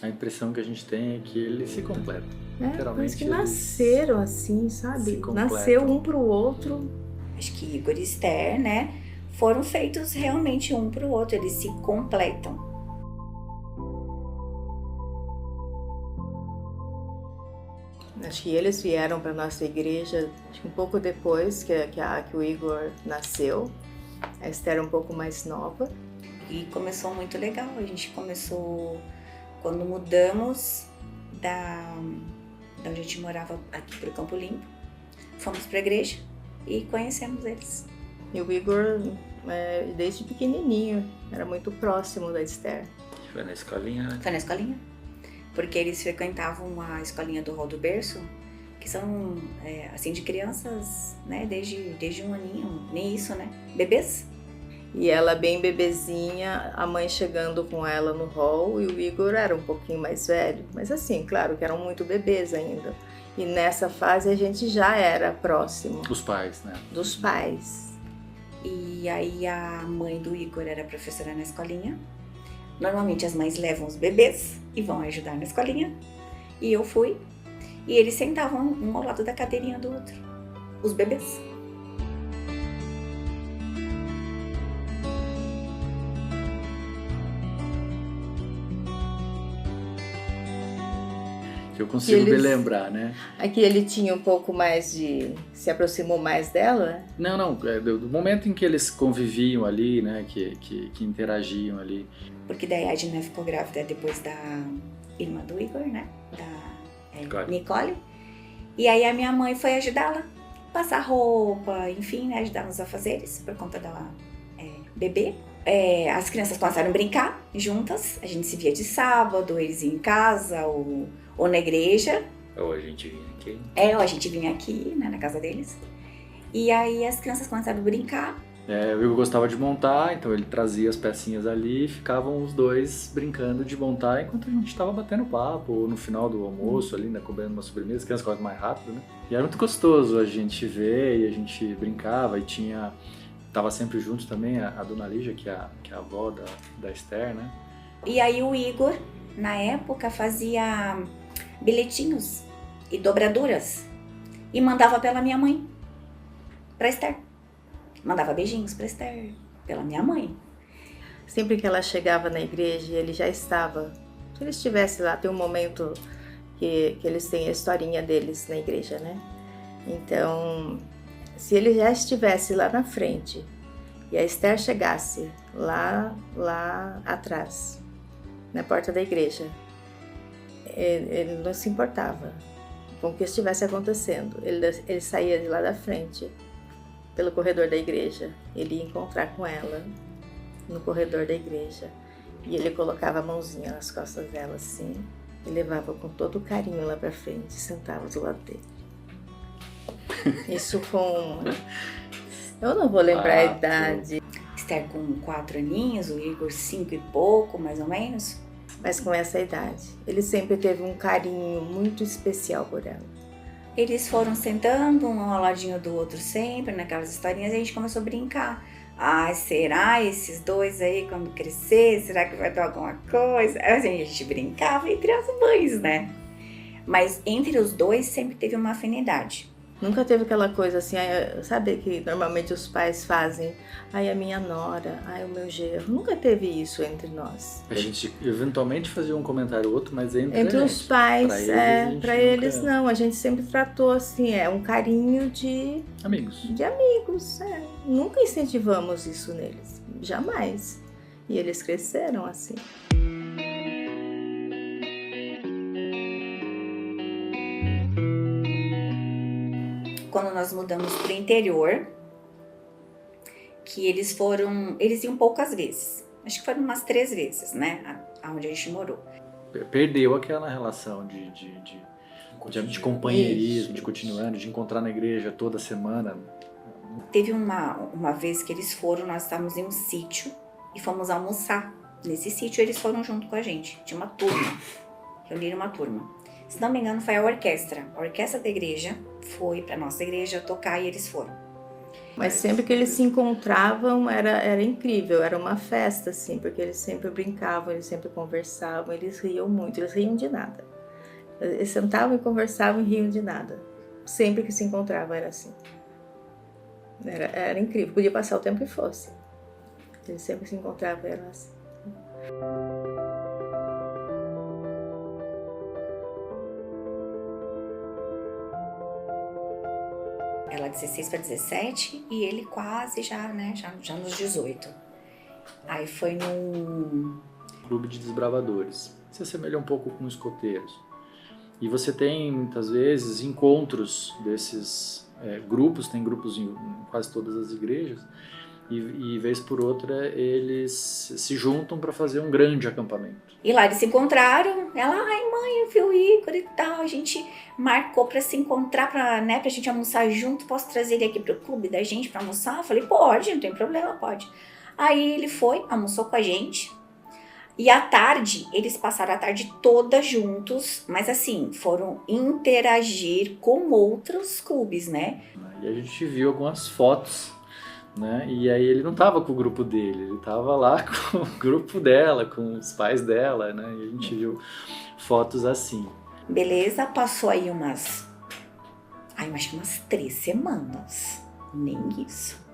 A impressão que a gente tem é que eles se completam. Parece que eles nasceram assim, sabe? se completam. Nasceu um pro outro. Acho que Igor e Esther, né, foram feitos realmente um pro outro, eles se completam. Acho que eles vieram para nossa igreja acho que um pouco depois que o Igor nasceu. A Esther um pouco mais nova. E começou muito legal. A gente começou quando mudamos da onde a gente morava aqui pro Campo Limpo. Fomos pra igreja e conhecemos eles. E o Igor, desde pequenininho, era muito próximo da Esther. Foi na escolinha, né? Foi na escolinha. Porque eles frequentavam a escolinha do Rol do Berço, que são, assim, de crianças, né, desde um aninho, nem isso, né, bebês. E ela bem bebezinha, a mãe chegando com ela no hall, e o Igor era um pouquinho mais velho. Mas assim, claro que eram muito bebês ainda. E nessa fase a gente já era próximo. Os pais, né? Dos pais. E aí a mãe do Igor era professora na escolinha. Normalmente as mães levam os bebês e vão ajudar na escolinha. E eu fui. E eles sentavam um ao lado da cadeirinha do outro. Os bebês. Que eu consigo me lembrar, né? Aqui ele tinha um pouco mais de... se aproximou mais dela? Não, do momento em que eles conviviam ali, né, que interagiam ali. Porque daí a Edna ficou grávida depois da irmã do Igor, né, da Nicole. E aí a minha mãe foi ajudá-la, passar roupa, enfim, né, ajudar nos afazeres, por conta dela bebê. As crianças começaram a brincar juntas, a gente se via de sábado, eles iam em casa ou na igreja. Ou a gente vinha aqui. Ou a gente vinha aqui, né, na casa deles. E aí as crianças começaram a brincar. O Igor gostava de montar, então ele trazia as pecinhas ali e ficavam os dois brincando de montar enquanto a gente estava batendo papo, ou no final do almoço ali, né, comendo uma sobremesa, as crianças correm mais rápido, né? E era muito gostoso a gente ver e a gente brincava e tava sempre juntos também a dona Lígia, que é a avó da Esther, né? E aí o Igor, na época, fazia bilhetinhos e dobraduras e mandava pela minha mãe, pra Esther. Mandava beijinhos pra Esther, pela minha mãe. Sempre que ela chegava na igreja, ele já estava. Se ele estivesse lá, tem um momento que eles têm a historinha deles na igreja, né? Então, se ele já estivesse lá na frente e a Esther chegasse lá atrás, na porta da igreja, ele não se importava com o que estivesse acontecendo. Ele saía de lá da frente, pelo corredor da igreja. Ele ia encontrar com ela no corredor da igreja. E ele colocava a mãozinha nas costas dela assim e levava com todo carinho lá pra frente e sentava do lado dele. Isso com... eu não vou lembrar a idade. Esther com 4 aninhos, o Igor 5 e pouco, mais ou menos. Mas com essa idade. Ele sempre teve um carinho muito especial por ela. Eles foram sentando um ao ladinho do outro sempre, naquelas historinhas, e a gente começou a brincar. Será esses dois aí quando crescer? Será que vai dar alguma coisa? Assim, a gente brincava entre as mães, né? Mas entre os dois sempre teve uma afinidade. Nunca teve aquela coisa assim, sabe que normalmente os pais fazem, a minha nora, o meu genro. Nunca teve isso entre nós. A gente eventualmente fazia um comentário ou outro, mas entre os pais, pra eles nunca... não. A gente sempre tratou assim, um carinho de amigos. Nunca incentivamos isso neles, jamais. E eles cresceram assim. Quando nós mudamos pro interior, que eles iam poucas vezes. Acho que foram umas 3 vezes, né? Aonde a gente morou. Perdeu aquela relação de companheirismo, de continuando, de encontrar na igreja toda semana. Teve uma vez que eles foram, nós estávamos em um sítio e fomos almoçar. Nesse sítio eles foram junto com a gente. Tinha uma turma, reuniram uma turma. Se não me engano, foi a orquestra. A orquestra da igreja foi pra nossa igreja tocar e eles foram. Mas sempre que eles se encontravam era incrível, era uma festa, assim, porque eles sempre brincavam, eles sempre conversavam, eles riam muito, eles riam de nada. Eles sentavam e conversavam e riam de nada. Sempre que se encontravam era assim. Era incrível, podia passar o tempo que fosse. Eles sempre se encontravam e eram assim. Ela 16 para 17 e ele quase já, né, já nos 18. Aí foi num Clube de desbravadores. Se assemelha um pouco com escoteiros. E você tem, muitas vezes, encontros desses grupos, tem grupos em quase todas as igrejas, e vez por outra eles se juntam para fazer um grande acampamento. E lá eles se encontraram, ela, ai mãe, eu vi o Igor e tal, a gente marcou para se encontrar, pra gente almoçar junto, posso trazer ele aqui pro clube da gente para almoçar? Eu falei, pode, não tem problema, pode. Aí ele foi, almoçou com a gente, e à tarde, eles passaram a tarde toda juntos, mas assim, foram interagir com outros clubes, né? E a gente viu algumas fotos, né? E aí ele não estava com o grupo dele, ele estava lá com o grupo dela, com os pais dela, né? E a gente viu fotos assim. Beleza, passou aí acho que umas 3 semanas, nem isso.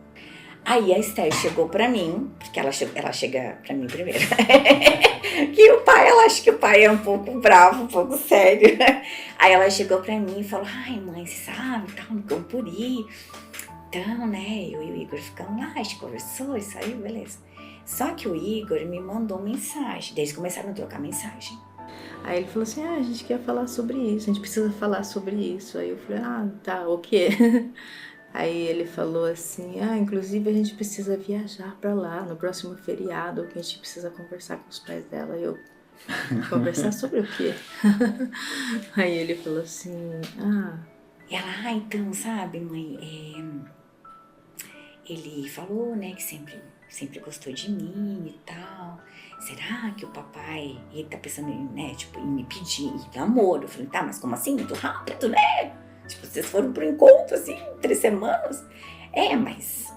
Aí a Esther chegou pra mim, porque ela chega pra mim primeiro. Que o pai, ela acha que o pai é um pouco bravo, um pouco sério. Aí ela chegou pra mim e falou, ai mãe, você sabe, tá no Campuri. Então, né, eu e o Igor ficamos lá, a gente conversou, isso aí, beleza. Só que o Igor me mandou mensagem, daí eles começaram a trocar mensagem. Aí ele falou assim, a gente quer falar sobre isso, a gente precisa falar sobre isso. Aí eu falei, tá, o quê? Aí ele falou assim, inclusive a gente precisa viajar pra lá no próximo feriado, que a gente precisa conversar com os pais dela. Eu, conversar sobre o quê? Aí ele falou assim, E ela, então, sabe, mãe, ele falou, né, que sempre gostou de mim e tal. Será que o papai, ele tá pensando em, né, tipo, em me pedir namoro? Eu falei, tá, mas como assim? Muito rápido, né? Tipo, vocês foram pro encontro, assim, 3 semanas? Mas...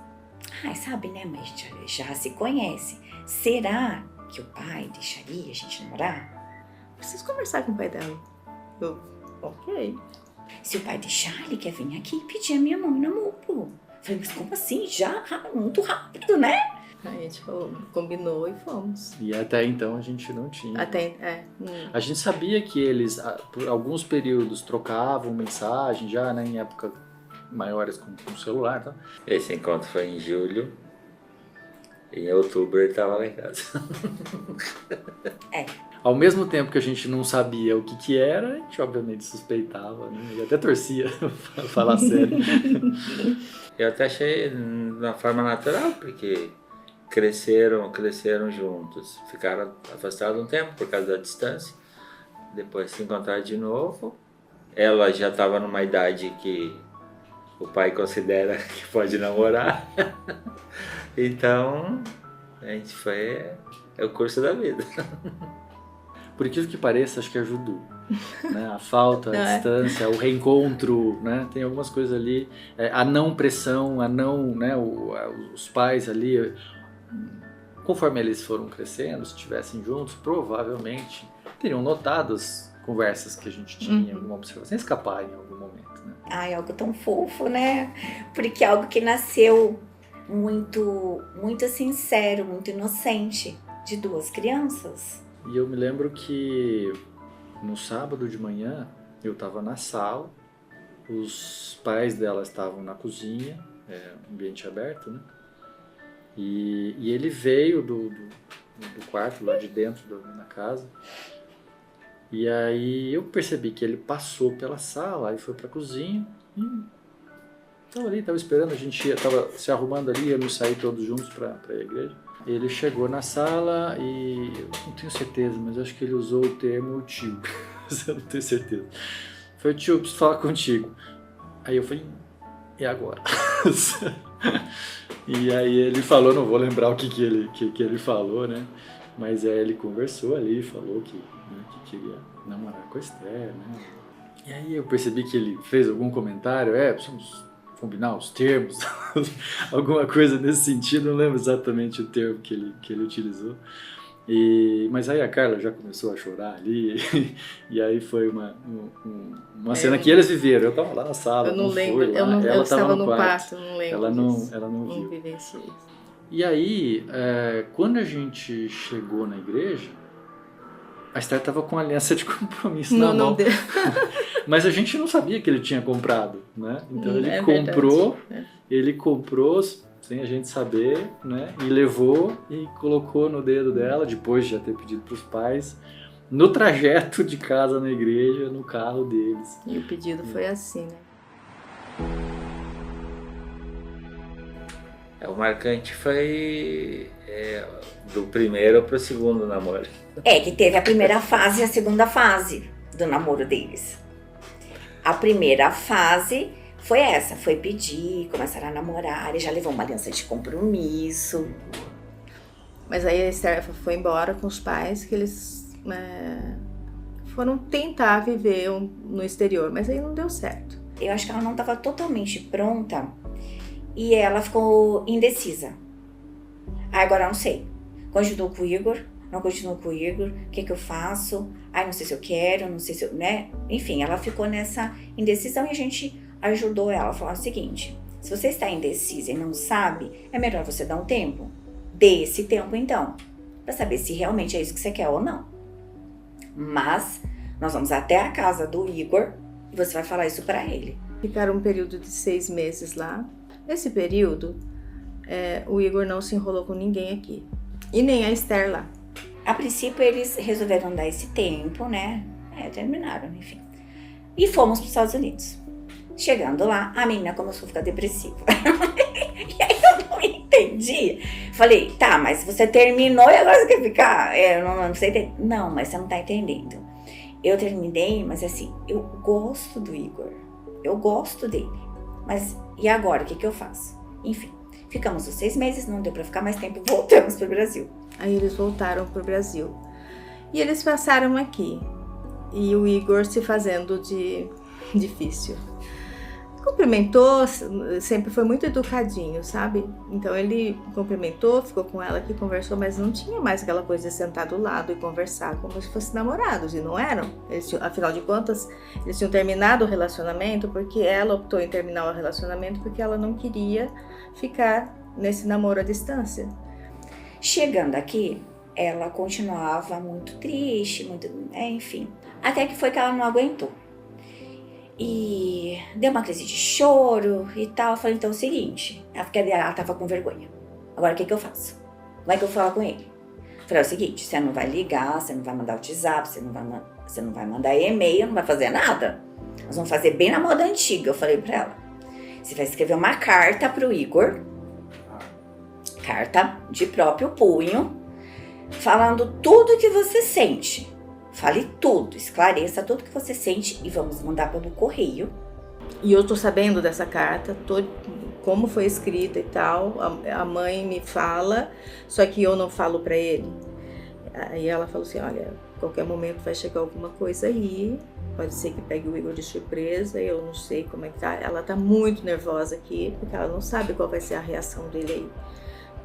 sabe, né, mas já se conhece. Será que o pai deixaria a gente namorar? Preciso conversar com o pai dela. Eu, ok. Se o pai deixar, ele quer vir aqui e pedir a minha mão em namoro. Eu falei, mas como assim? Já? Muito rápido, né? Aí a gente falou, combinou e fomos. E até então a gente não tinha. A gente sabia que eles, por alguns períodos, trocavam mensagem já, né, em época maiores com celular. Tá? Esse encontro foi em julho. Em outubro ele estava lá em casa. Ao mesmo tempo que a gente não sabia o que era, a gente obviamente suspeitava, né? E até torcia, pra falar sério. Eu até achei de uma forma natural, porque cresceram juntos, ficaram afastados um tempo por causa da distância, depois se encontraram de novo. Ela já estava numa idade que o pai considera que pode namorar, então a gente foi o curso da vida. Por incrível que pareça, acho que ajudou, né? A falta, a distância, o reencontro, né? Tem algumas coisas ali, a não pressão, né? Os pais ali, conforme eles foram crescendo, se estivessem juntos, provavelmente teriam notado as conversas que a gente tinha, alguma observação, sem escapar em algum momento, né? Algo tão fofo, né? Porque é algo que nasceu muito, muito sincero, muito inocente, de 2 crianças. E eu me lembro que no sábado de manhã eu estava na sala, os pais dela estavam na cozinha, ambiente aberto, né? E ele veio do quarto lá de dentro da casa. E aí eu percebi que ele passou pela sala e foi pra cozinha. Tava esperando, a gente tava se arrumando ali, íamos sair todos juntos pra a igreja. Ele chegou na sala e eu não tenho certeza, mas eu acho que ele usou o termo tio. Eu não tenho certeza. Foi, tio, preciso falar contigo. Aí eu falei, e agora? E aí ele falou, não vou lembrar o que ele falou, né? Mas aí ele conversou ali, falou que queria namorar com a Esther, né? E aí eu percebi que ele fez algum comentário, precisamos combinar os termos, alguma coisa nesse sentido, não lembro exatamente o termo que ele utilizou. Mas aí a Carla já começou a chorar ali, e aí foi uma cena que eles viveram. Eu estava lá na sala, eu não lembro, fui lá, eu estava no quarto, não lembro. Ela não viu. Vivenciei isso. E aí, quando a gente chegou na igreja, a Esther estava com a aliança de compromisso na mão. Não deu. Mas a gente não sabia que ele tinha comprado, né? Então ele comprou sem a gente saber, né? E levou e colocou no dedo dela, depois de já ter pedido para os pais, no trajeto de casa na igreja, no carro deles. E o pedido foi assim, né? O marcante foi do primeiro para o segundo namoro. Que teve a primeira fase e a segunda fase do namoro deles. A primeira fase foi essa, foi pedir, começaram a namorar, ele já levou uma aliança de compromisso. Mas aí a Esther foi embora com os pais, que eles foram tentar viver no exterior, mas aí não deu certo. Eu acho que ela não estava totalmente pronta e ela ficou indecisa. Agora eu não sei, continuo com o Igor, não continuo com o Igor, o que eu faço? Não sei se eu quero, não sei se eu, né? Enfim, ela ficou nessa indecisão e a gente ajudou ela a falar o seguinte: se você está indecisa e não sabe, é melhor você dar um tempo. Dê esse tempo então, para saber se realmente é isso que você quer ou não. Mas nós vamos até a casa do Igor e você vai falar isso para ele. Ficaram um período de 6 meses lá. Nesse período, o Igor não se enrolou com ninguém aqui. E nem a Esther lá. A princípio eles resolveram dar esse tempo, né? Terminaram, enfim. E fomos para os Estados Unidos. Chegando lá, a menina começou a ficar depressiva. E aí eu não entendi. Falei, tá, mas você terminou e agora você quer ficar? Eu não sei. Não, mas você não tá entendendo. Eu terminei, mas assim, eu gosto do Igor. Eu gosto dele. Mas e agora? O que eu faço? Enfim, ficamos os 6 meses, não deu pra ficar mais tempo, voltamos pro Brasil. Aí eles voltaram pro Brasil. E eles passaram aqui. E o Igor se fazendo de difícil. Cumprimentou, sempre foi muito educadinho, sabe? Então ele cumprimentou, ficou com ela aqui, conversou, mas não tinha mais aquela coisa de sentar do lado e conversar como se fossem namorados, e não eram. Afinal de contas, eles tinham terminado o relacionamento porque ela optou em terminar o relacionamento porque ela não queria ficar nesse namoro à distância. Chegando aqui, ela continuava muito triste, enfim. Até que foi que ela não aguentou. E deu uma crise de choro e tal. Eu falei, então é o seguinte, porque ela tava com vergonha. Agora o que eu faço? Como é que eu falo com ele? Eu falei, é o seguinte, você não vai ligar, você não vai mandar WhatsApp, você não vai mandar e-mail, não vai fazer nada. Nós vamos fazer bem na moda antiga, eu falei pra ela. Você vai escrever uma carta pro Igor, carta de próprio punho, falando tudo que você sente. Fale tudo, esclareça tudo que você sente e vamos mandar pelo correio. E eu tô sabendo dessa carta, como foi escrita e tal. A mãe me fala, só que eu não falo pra ele. Aí ela falou assim, olha, a qualquer momento vai chegar alguma coisa aí, pode ser que pegue o Igor de surpresa, eu não sei como é que tá. Ela tá muito nervosa aqui, porque ela não sabe qual vai ser a reação dele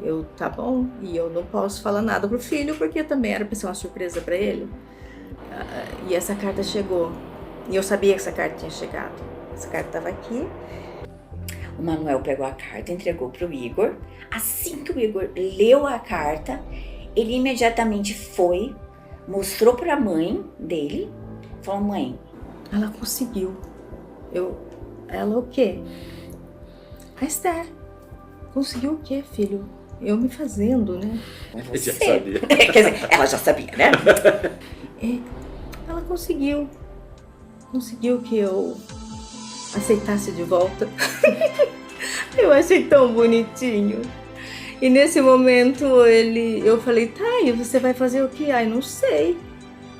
aí. Tá bom, e eu não posso falar nada pro filho, porque também era pra ser uma surpresa pra ele. E essa carta chegou. E eu sabia que essa carta tinha chegado. Essa carta estava aqui. O Manuel pegou a carta, entregou pro Igor. Assim que o Igor leu a carta, ele imediatamente foi, mostrou pra mãe dele, falou, mãe, ela conseguiu. Ela o quê? A Esther. Conseguiu o quê, filho? Eu me fazendo, né? Você já sabia. Quer dizer, ela já sabia, né? Ela conseguiu que eu aceitasse de volta. Eu achei tão bonitinho. E nesse momento eu falei, tá, e você vai fazer o quê? Ai, não sei.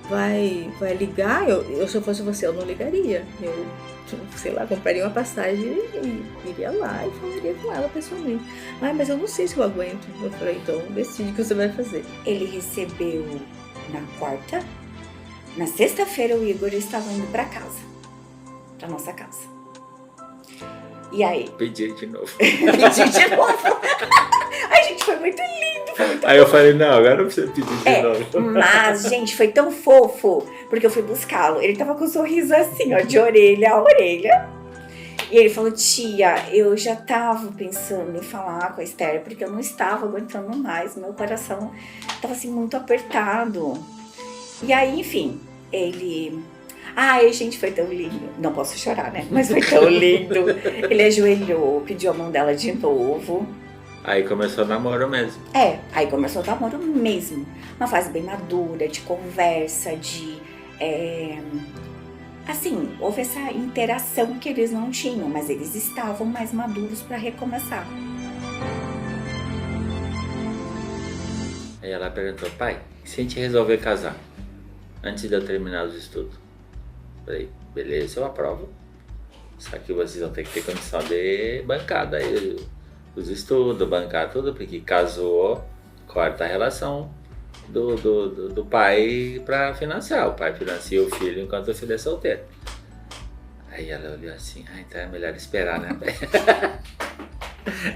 Vai ligar? Se eu fosse você, eu não ligaria. Eu, sei lá, compraria uma passagem e iria lá e falaria com ela pessoalmente. Ai, mas eu não sei se eu aguento. Eu falei, então decide o que você vai fazer. Ele recebeu na quarta. Na sexta-feira o Igor estava indo para casa, para nossa casa. E aí? Pedi de novo. Pedi de novo. Ai, gente, foi muito lindo. Foi muito Aí eu falei, não, agora não precisa pedir de novo. Mas, gente, foi tão fofo, porque eu fui buscá-lo. Ele tava com um sorriso assim, ó, de orelha a orelha. E ele falou, tia, eu já tava pensando em falar com a Esther, porque eu não estava aguentando mais, meu coração tava assim muito apertado. E aí, enfim, ele... Ai, gente, foi tão lindo. Não posso chorar, né? Mas foi tão lindo. Ele ajoelhou, pediu a mão dela de novo. Aí começou o namoro mesmo. Aí começou o namoro mesmo. Uma fase bem madura, de conversa, de... Assim, houve essa interação que eles não tinham, mas eles estavam mais maduros para recomeçar. Aí ela perguntou, pai, se a gente resolver casar, antes de eu terminar os estudos? Falei, beleza, eu aprovo. Só que vocês vão ter que ter condição de bancar daí os estudos, bancar tudo, porque casou, corta a relação do pai para financiar. O pai financia o filho enquanto o filho é solteiro. Aí ela olhou assim, então é melhor esperar, né?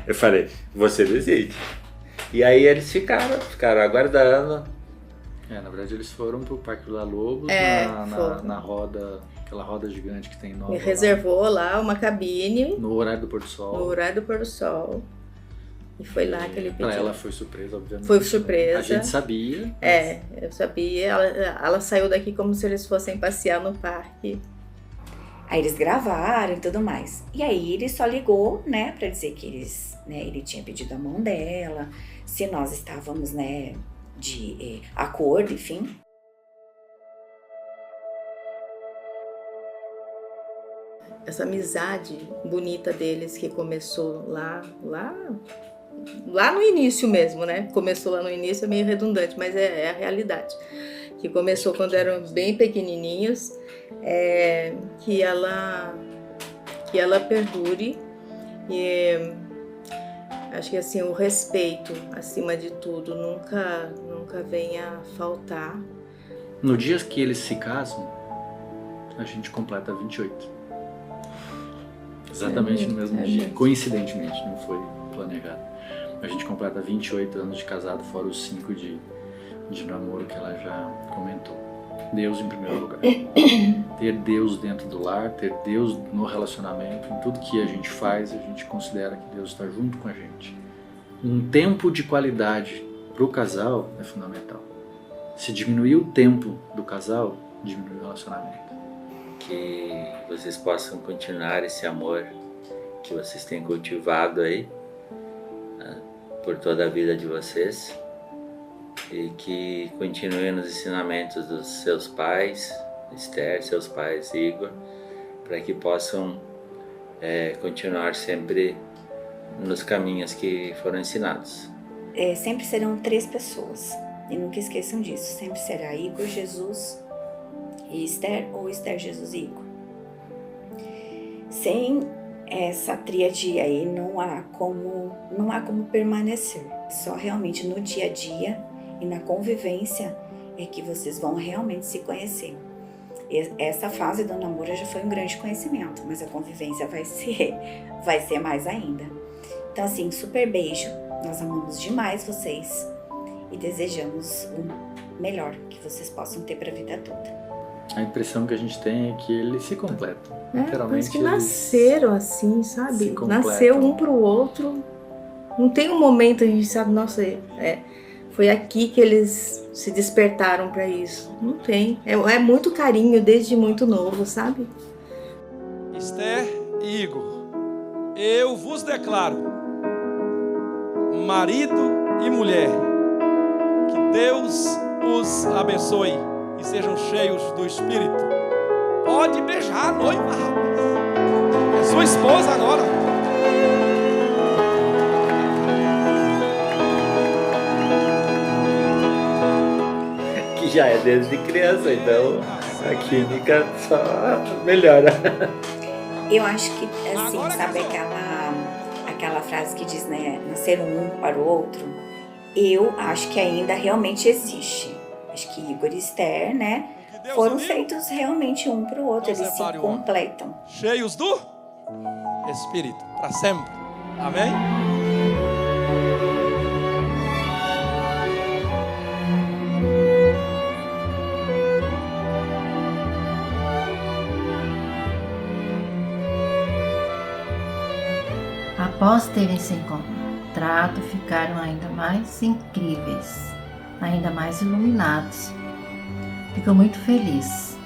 Eu falei, você decide. E aí eles ficaram aguardando. Na verdade eles foram pro Parque Vila Lobos, na roda, aquela roda gigante que tem nova. E reservou lá uma cabine. No horário do pôr do sol. No horário do pôr do sol. E foi lá que ele pediu. Pra ela foi surpresa, obviamente. Foi surpresa. A gente sabia. Mas... eu sabia. Ela saiu daqui como se eles fossem passear no parque. Aí eles gravaram e tudo mais. E aí ele só ligou, né, pra dizer que ele tinha pedido a mão dela, se nós estávamos, né, de acordo, enfim. Essa amizade bonita deles que começou lá no início mesmo, né? Começou lá no início, é meio redundante, mas é a realidade. Que começou quando eram bem pequenininhos, que ela perdure. E acho que assim, o respeito, acima de tudo, nunca venha a faltar. No dia que eles se casam, a gente completa 28. Exatamente no mesmo dia. Coincidentemente, não foi planejado. A gente completa 28 anos de casado, fora os 5 de namoro que ela já comentou. Deus em primeiro lugar. Ter Deus dentro do lar, ter Deus no relacionamento, em tudo que a gente faz, a gente considera que Deus está junto com a gente. Um tempo de qualidade para o casal é fundamental. Se diminuir o tempo do casal, diminui o relacionamento. Que vocês possam continuar esse amor que vocês têm cultivado aí, né, por toda a vida de vocês. E que continuem nos ensinamentos dos seus pais, Esther, seus pais, Igor, para que possam continuar sempre nos caminhos que foram ensinados. Sempre serão 3 pessoas, e nunca esqueçam disso, sempre será Igor, Jesus e Esther, ou Esther, Jesus e Igor. Sem essa tríade aí não há como permanecer, só realmente no dia a dia e na convivência é que vocês vão realmente se conhecer. Essa fase do namoro já foi um grande conhecimento, mas a convivência vai ser mais ainda. Então assim, super beijo, nós amamos demais vocês e desejamos o melhor que vocês possam ter para a vida toda. A impressão que a gente tem é que eles se completam. Literalmente Parece que nasceram assim, sabe? Nasceu um pro outro. Não tem um momento a gente sabe, nossa, foi aqui que eles se despertaram para isso. Não tem. É muito carinho desde muito novo, sabe? Esther e Igor, eu vos declaro marido e mulher. Que Deus os abençoe e sejam cheios do Espírito. Pode beijar a noiva, rapaz. É sua esposa agora. Que já é desde criança, então a química só melhora. Eu acho que, assim, sabe aquela frase que diz, né, nascer um para o outro? Eu acho que ainda realmente existe. Acho que Igor e Esther, né, foram feitos realmente um para o outro, eles se completam. Cheios do Espírito, para sempre. Amém? Após terem se encontrado, ficaram ainda mais incríveis, ainda mais iluminados. Fico muito feliz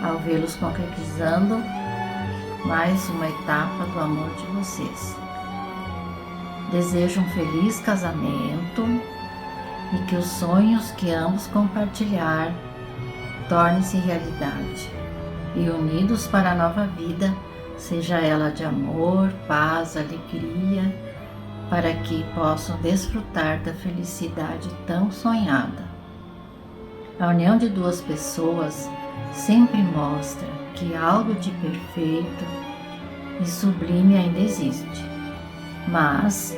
ao vê-los concretizando mais uma etapa do amor de vocês. Desejo um feliz casamento e que os sonhos que ambos compartilhar tornem-se realidade e unidos para a nova vida, seja ela de amor, paz, alegria, para que possam desfrutar da felicidade tão sonhada. A união de duas pessoas sempre mostra que algo de perfeito e sublime ainda existe, mas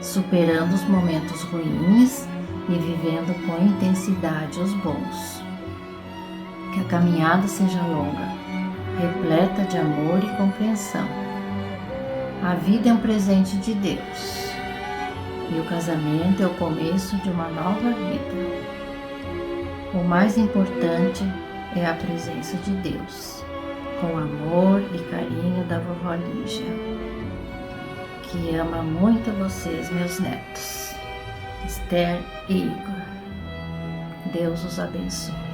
superando os momentos ruins e vivendo com intensidade os bons. Que a caminhada seja longa, repleta de amor e compreensão. A vida é um presente de Deus e o casamento é o começo de uma nova vida. O mais importante é a presença de Deus, com amor e carinho da vovó Lígia, que ama muito vocês, meus netos, Esther e Igor. Deus os abençoe.